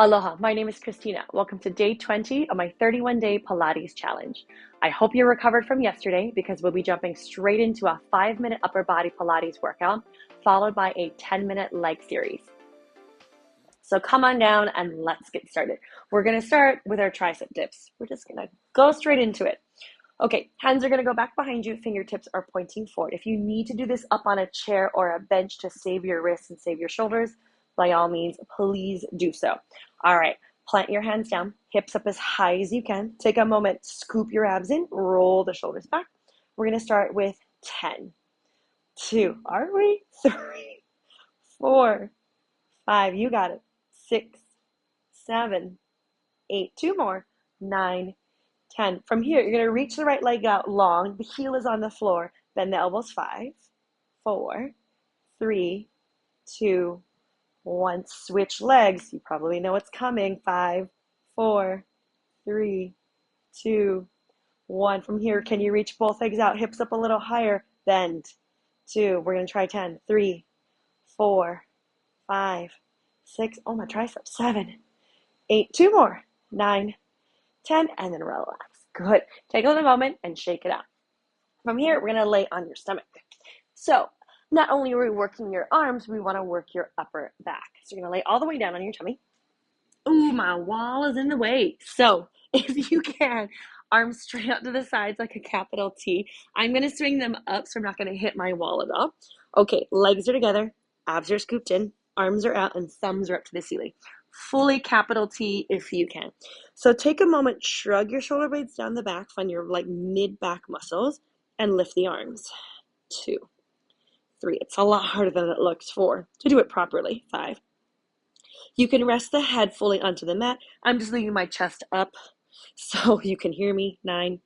Aloha, my name is Christina. Welcome to day 20 of my 31-day Pilates challenge. I hope you're recovered from yesterday because we'll be jumping straight into a 5-minute upper body Pilates workout, followed by a 10-minute leg series. So come on down and let's get started. We're gonna start with our tricep dips. We're just gonna go straight into it. Okay, hands are gonna go back behind you, fingertips are pointing forward. If you need to do this up on a chair or a bench to save your wrists and save your shoulders, by all means, please do so. All right, plant your hands down, hips up as high as you can. Take a moment, scoop your abs in, roll the shoulders back. We're gonna start with 10, 2, are we? 3, 4, 5, you got it. 6, 7, 8, 2 more, 9, 10. From here, you're gonna reach the right leg out long. The heel is on the floor. Bend the elbows. 5, 4, 3, 2, 1. Switch legs. You probably know what's coming. 5, 4, 3, 2, 1. From here, can you reach both legs out? Hips up a little higher. Bend. 2. We're going to try 10. 3, 4, 5, 6. Oh, my triceps. 7, 8. 2 more. 9, 10. And then relax. Good. Take a little moment and shake it out. From here, we're going to lay on your stomach. So not only are we working your arms, we want to work your upper back. So you're going to lay all the way down on your tummy. Ooh, my wall is in the way. So if you can, arms straight out to the sides like a capital T. I'm going to swing them up so I'm not going to hit my wall at all. Okay, legs are together, abs are scooped in, arms are out, and thumbs are up to the ceiling. Fully capital T if you can. So take a moment, shrug your shoulder blades down the back, find your mid-back muscles, and lift the arms. 2, 3. It's a lot harder than it looks. 4. To do it properly. 5. You can rest the head fully onto the mat. I'm just leaving my chest up so you can hear me. 9,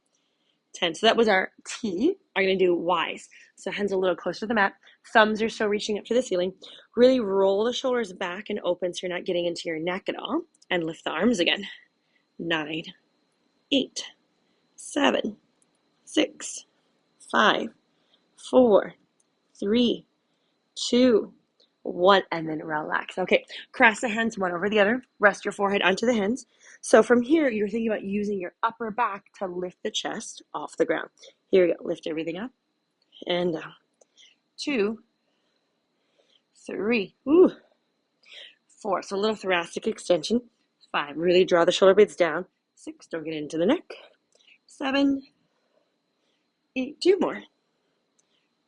10. So that was our T. I'm going to do Ys. So hands a little closer to the mat. Thumbs are still reaching up to the ceiling. Really roll the shoulders back and open so you're not getting into your neck at all. And lift the arms again. 9, 8, 7, 6, 5, 4, 3, 2, 1, and then relax. Okay, cross the hands one over the other. Rest your forehead onto the hands. So from here, you're thinking about using your upper back to lift the chest off the ground. Here we go. Lift everything up and down. 2, 3, 4. So a little thoracic extension. 5. Really draw the shoulder blades down. 6. Don't get into the neck. 7, 8. 2 more.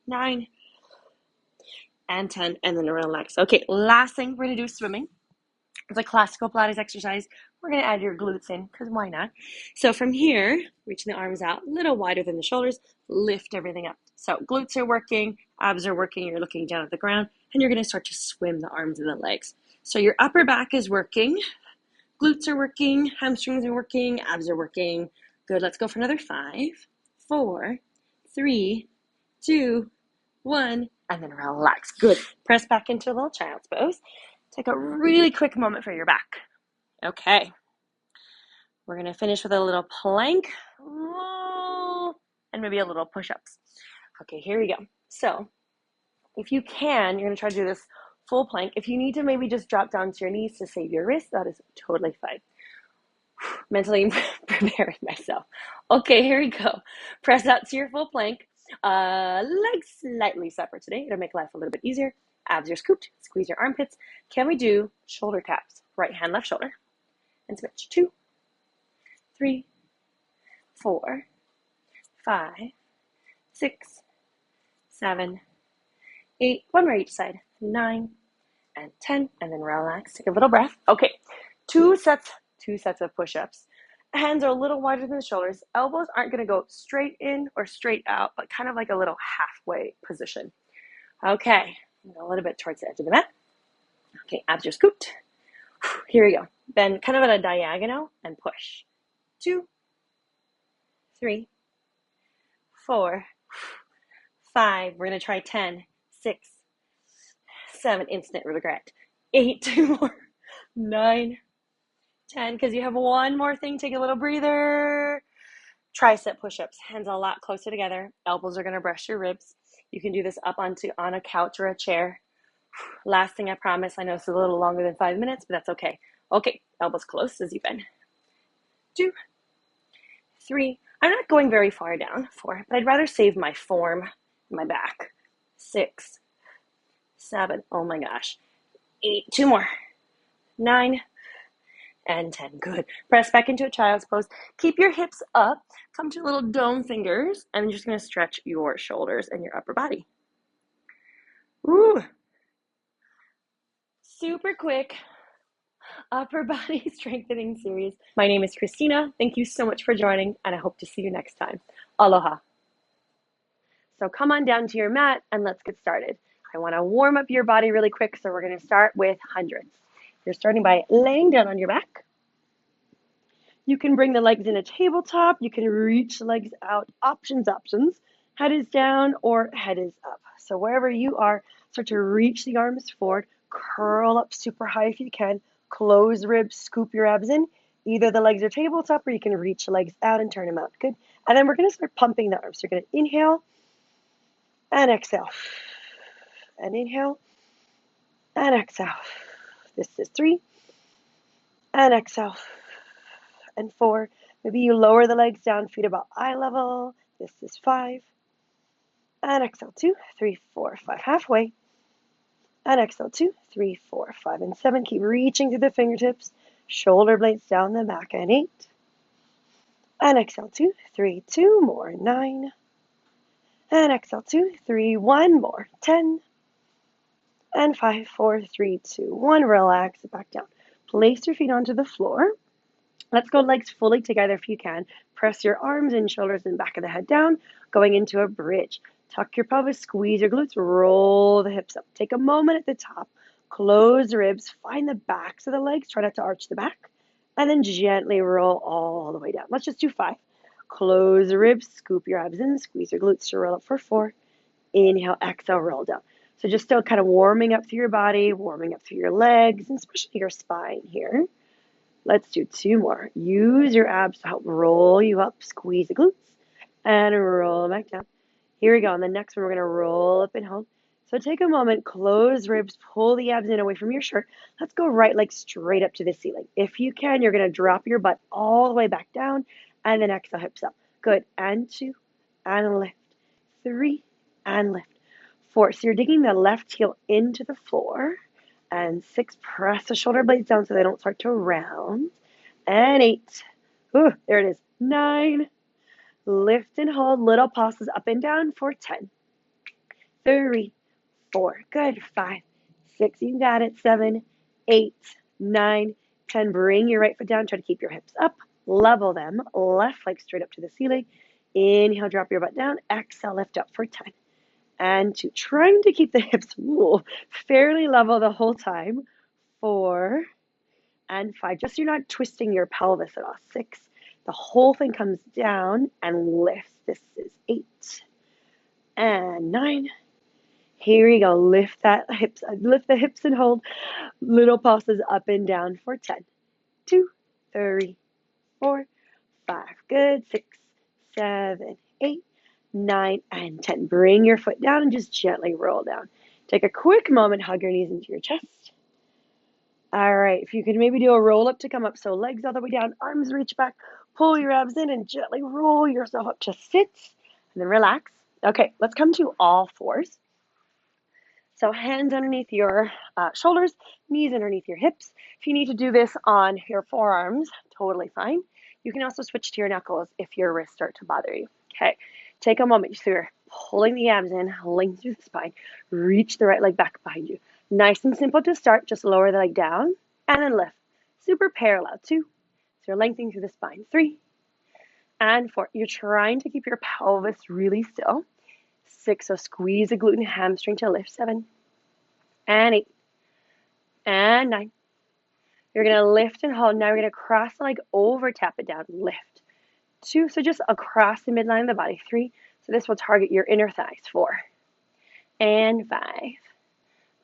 9. And 10, and then relax. Okay, last thing we're gonna do is swimming. It's a classical Pilates exercise. We're gonna add your glutes in, because why not? So from here, reaching the arms out, a little wider than the shoulders, lift everything up. So glutes are working, abs are working, you're looking down at the ground, and you're gonna start to swim the arms and the legs. So your upper back is working, glutes are working, hamstrings are working, abs are working. Good, let's go for another 5, 4, 3, 2, 1, and then relax. Good. Press back into a little child's pose. Take a really quick moment for your back. Okay. We're going to finish with a little plank and maybe a little push-ups. Okay, here we go. So if you can, you're going to try to do this full plank. If you need to maybe just drop down to your knees to save your wrist, that is totally fine. Mentally preparing myself. Okay, here we go. Press out to your full plank. Legs slightly separate today. It'll make life a little bit easier. Abs are scooped. Squeeze your armpits. Can we do shoulder taps? Right hand, left shoulder. And switch. 2, 3, 4, 5, 6, 7, 8. 1 more each side. 9 and 10. And then relax. Take a little breath. Okay. 2 sets of push-ups. Hands are a little wider than the shoulders. Elbows aren't going to go straight in or straight out, but kind of like a little halfway position. Okay, a little bit towards the edge of the mat. Okay, abs are scooped. Here we go. Bend kind of at a diagonal and push. 2, 3, 4, 5. We're going to try 10, 6, 7. Instant regret. 8. 2 more. 9, 10, because you have one more thing. Take a little breather. Tricep push-ups, hands a lot closer together. Elbows are going to brush your ribs. You can do this up on a couch or a chair. Last thing I promise, I know it's a little longer than 5 minutes, but that's okay. Okay, elbows close as you bend. 2, 3. I'm not going very far down. 4, but I'd rather save my form and my back. 6, 7. Oh my gosh. 8. 2 more. 9 and 10. Good. Press back into a child's pose. Keep your hips up. Come to little dome fingers, and you're just going to stretch your shoulders and your upper body. Ooh. Super quick upper body strengthening series. My name is Christina. Thank you so much for joining, and I hope to see you next time. Aloha. So come on down to your mat and let's get started. I want to warm up your body really quick, so we're going to start with hundreds. You're starting by laying down on your back. You can bring the legs in a tabletop. You can reach the legs out. Options. Head is down or head is up. So wherever you are, start to reach the arms forward. Curl up super high if you can. Close ribs, scoop your abs in. Either the legs are tabletop or you can reach the legs out and turn them out. Good. And then we're going to start pumping the arms. So you're going to inhale and exhale. And inhale and exhale. This is 3. And exhale. And 4. Maybe you lower the legs down, feet about eye level. This is 5. And exhale, 2, 3, 4, 5, halfway. And exhale, 2, 3, 4, 5, and 7. Keep reaching through the fingertips. Shoulder blades down the back, and 8. And exhale, 2, 3, 2 more, 9. And exhale, 2, 3, 1 more, 10. And 5, 4, 3, 2, 1. Relax it back down. Place your feet onto the floor. Let's go legs fully together if you can. Press your arms and shoulders and back of the head down, going into a bridge. Tuck your pelvis, squeeze your glutes, roll the hips up. Take a moment at the top, close the ribs, find the backs of the legs, try not to arch the back, and then gently roll all the way down. Let's just do 5. Close the ribs, scoop your abs in, squeeze your glutes to roll up for 4. Inhale, exhale, roll down. So just still kind of warming up through your body, warming up through your legs, and especially your spine here. Let's do 2 more. Use your abs to help roll you up. Squeeze the glutes and roll back down. Here we go. On the next one, we're going to roll up and hold. So take a moment, close ribs, pull the abs in away from your shirt. Let's go right leg straight up to the ceiling. If you can, you're going to drop your butt all the way back down and then exhale, hips up. Good. And 2 and lift. 3 and lift. 4. So you're digging the left heel into the floor. And 6, press the shoulder blades down so they don't start to round. And 8, ooh, there it is. 9, lift and hold, little pauses up and down for 10. 3, 4, good. 5, 6, you got it. 7, 8, 9, 10. Bring your right foot down. Try to keep your hips up. Level them. Left leg straight up to the ceiling. Inhale, drop your butt down. Exhale, lift up for 10. And 2, trying to keep the hips fairly level the whole time. 4 and 5, just so you're not twisting your pelvis at all. 6, the whole thing comes down and lifts. This is 8 and 9. Here we go. Lift the hips and hold. Little pauses up and down for 10. 2, 3, 4, 5. Good. 6, 7, 8, 9, and 10. Bring your foot down and just gently roll down. Take a quick moment, hug your knees into your chest. All right, if you can maybe do a roll up to come up. So legs all the way down, arms reach back, pull your abs in and gently roll yourself up to sit and then relax. Okay, let's come to all fours. So hands underneath your shoulders, knees underneath your hips. If you need to do this on your forearms, totally fine. You can also switch to your knuckles if your wrists start to bother you. Okay, take a moment. So you're pulling the abs in, length through the spine. Reach the right leg back behind you. Nice and simple to start. Just lower the leg down and then lift. Super parallel. 2. So you're lengthening through the spine. 3 and 4. You're trying to keep your pelvis really still. 6, so squeeze the glute and hamstring to lift. 7 and 8 and 9. You're going to lift and hold. Now you're going to cross the leg over, tap it down, lift. 2, so just across the midline of the body. 3, so this will target your inner thighs. 4 and 5.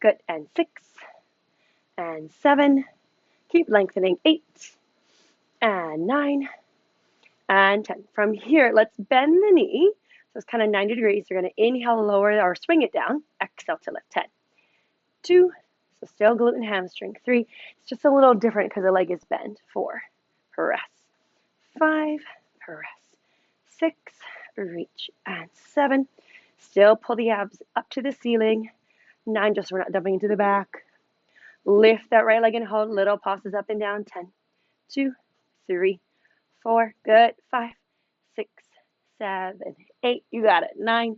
Good. And 6 and 7. Keep lengthening. 8 and 9 and 10. From here, let's bend the knee. So it's kind of 90 degrees. You're going to inhale, lower or swing it down. Exhale to lift. 10, 2, So still glute and hamstring. 3, it's just a little different because the leg is bent. 4, press. 5, press. 6, reach, and 7. Still pull the abs up to the ceiling. 9, just so we're not dumping into the back. Lift that right leg and hold. Little pauses up and down. 10, 2, 3, 4. Good. 5, 6, 7, 8. You got it. 9,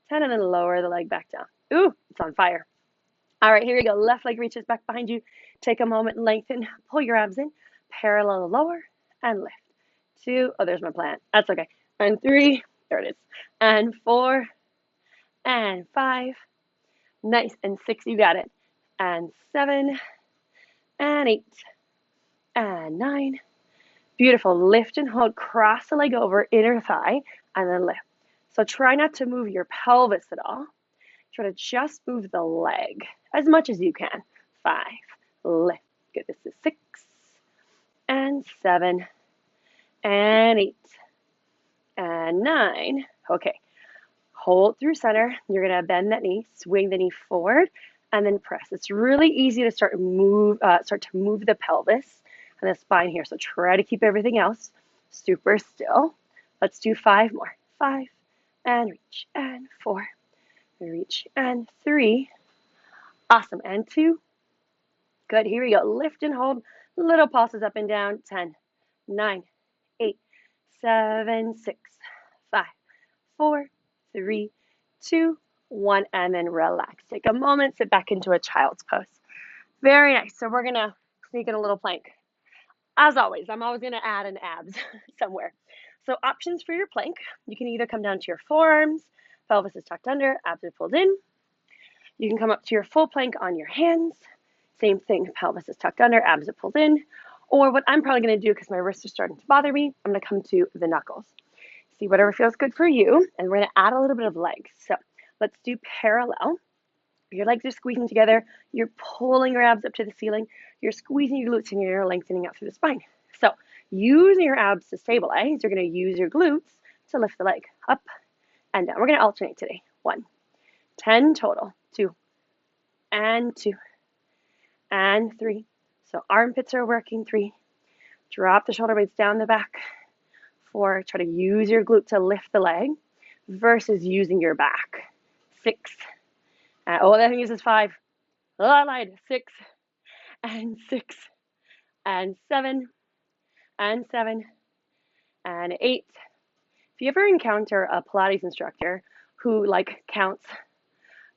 10, and then lower the leg back down. Ooh, it's on fire. All right, here we go. Left leg reaches back behind you. Take a moment and lengthen. Pull your abs in. Parallel lower and lift. 2. Oh, there's my plant. That's okay. And 3. There it is. And 4. And 5. Nice. And 6. You got it. And 7. And 8. And 9. Beautiful. Lift and hold. Cross the leg over, inner thigh, and then lift. So try not to move your pelvis at all. Try to just move the leg as much as you can. 5. Lift. Good. This is 6. And 7. And 8. And 9. Okay. Hold through center. You're going to bend that knee, swing the knee forward, and then press. It's really easy to start to move the pelvis and the spine here. So try to keep everything else super still. Let's do 5 more. 5, and reach, and 4, reach, and 3. Awesome. And 2. Good. Here we go. Lift and hold. Little pulses up and down. 10, 9, 8, 7, 6, 5, 4, 3, 2, 1, and then relax. Take a moment, sit back into a child's pose. Very nice. So we're going to sneak in a little plank. As always, I'm always going to add an abs somewhere. So options for your plank, you can either come down to your forearms, pelvis is tucked under, abs are pulled in. You can come up to your full plank on your hands. Same thing, pelvis is tucked under, abs are pulled in. Or what I'm probably going to do, because my wrists are starting to bother me, I'm going to come to the knuckles. See whatever feels good for you, and we're going to add a little bit of legs. So let's do parallel. Your legs are squeezing together. You're pulling your abs up to the ceiling. You're squeezing your glutes and you're lengthening out through the spine. So using your abs to stabilize, you're going to use your glutes to lift the leg up and down. We're going to alternate today. 1, 10 total. 2, and 2, and 3. So armpits are working. 3. Drop the shoulder blades down the back. 4. Try to use your glute to lift the leg versus using your back. 6. Oh, I think this is 5. Oh, I lied. 6, and 6, and 7, and 7, and 8. If you ever encounter a Pilates instructor who counts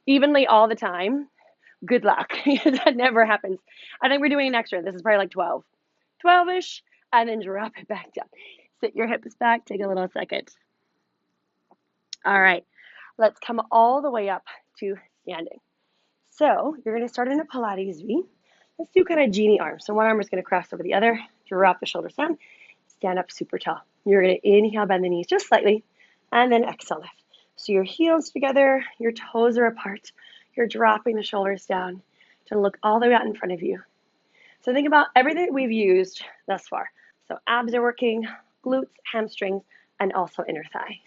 evenly all the time, good luck. That never happens. I think we're doing an extra. This is probably 12. 12-ish, and then drop it back down. Sit your hips back. Take a little second. All right. Let's come all the way up to standing. So you're going to start in a Pilates V. Let's do kind of genie arms. So one arm is going to cross over the other, drop the shoulders down, stand up super tall. You're going to inhale, bend the knees just slightly, and then exhale, lift. So your heels together, your toes are apart. You're dropping the shoulders down to look all the way out in front of you. So think about everything we've used thus far. So abs are working, glutes, hamstrings, and also inner thighs.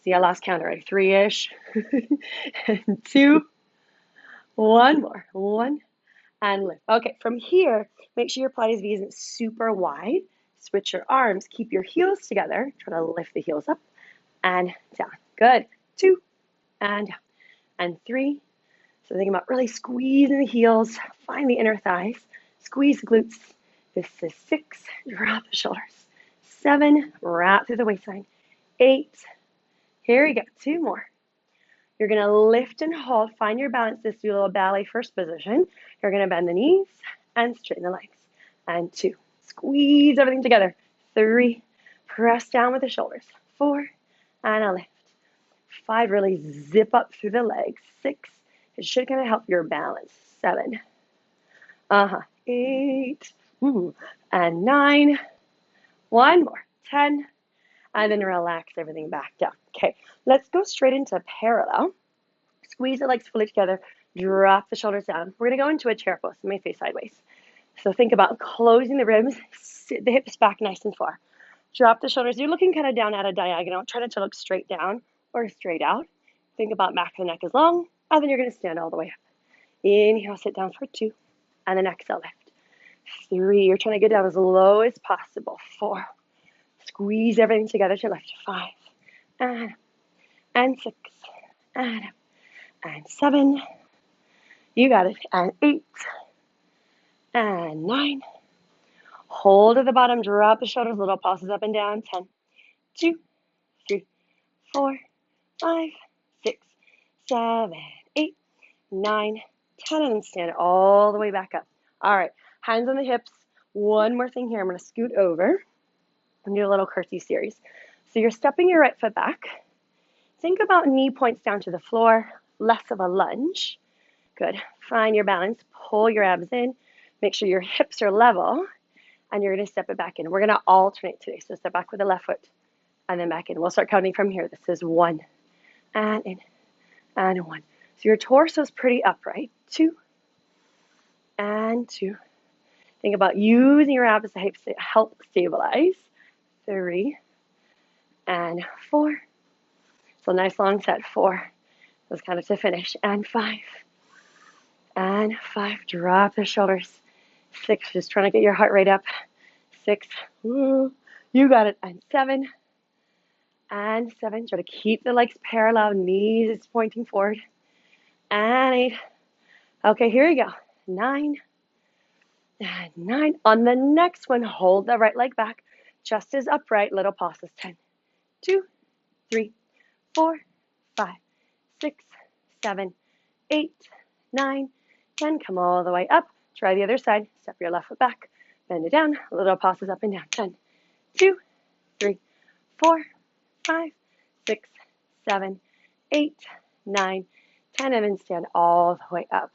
See, I lost count already. 3-ish, and 2, 1 more. 1, and lift. Okay, from here, make sure your Pilates V isn't super wide. Switch your arms. Keep your heels together. Try to lift the heels up and down. Good. 2, and down. And 3. So think about really squeezing the heels. Find the inner thighs. Squeeze the glutes. This is 6. Drop the shoulders. 7. Wrap through the waistline. 8. Here we go. 2 more. You're going to lift and hold. Find your balance. This do a little ballet first position. You're going to bend the knees and straighten the legs. And 2. Squeeze everything together. 3. Press down with the shoulders. 4. And a lift. 5. Really zip up through the legs. 6. It should kind of help your balance. 7. 8. And 9. 1 more. 10. And then relax everything back down. Okay, let's go straight into parallel. Squeeze the legs fully together. Drop the shoulders down. We're going to go into a chair pose. Let me face sideways. So think about closing the ribs. Sit the hips back nice and far. Drop the shoulders. You're looking kind of down at a diagonal. Try not to look straight down or straight out. Think about back of the neck is long. And then you're going to stand all the way up. Inhale, sit down for 2. and then exhale, lift. 3, you're trying to get down as low as possible. 4, squeeze everything together to lift. 5, and 6, and 7, you got it, and 8, and 9, hold at the bottom, drop the shoulders, little pulses up and down. 10, 2, 3, 4, 5, 6, 7, 8, 9, 10, and then stand all the way back up. All right, hands on the hips. One more thing here. I'm going to scoot over and do a little curtsy series. So you're stepping your right foot back. Think about knee points down to the floor, less of a lunge. Good. Find your balance. Pull your abs in. Make sure your hips are level, and you're going to step it back in. We're going to alternate today. So step back with the left foot and then back in. We'll start counting from here. This is 1, and in, and 1. So your torso is pretty upright. 2, and 2. Think about using your abs to help stabilize. 3, and 4. So nice long set. 4. That's kind of to finish. And 5. And 5. Drop the shoulders. 6. Just trying to get your heart rate up. 6. Ooh, you got it. And 7. And 7. Try to keep the legs parallel. Knees pointing forward. And 8. Okay, here you go. 9. And 9. On the next one, hold the right leg back. Just as upright. Little pauses. 10, 2, 3, 4, 5, 6, 7, 8, 9, 10. Come all the way up. Try the other side. Step your left foot back. Bend it down. Little pauses up and down. 10, 2, 3, 4, 5, 6, 7, 8, 9, 10. And then stand all the way up.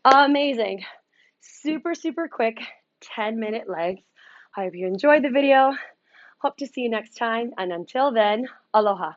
Amazing. Super, super quick 10-minute legs. I hope you enjoyed the video. Hope to see you next time. And until then, aloha.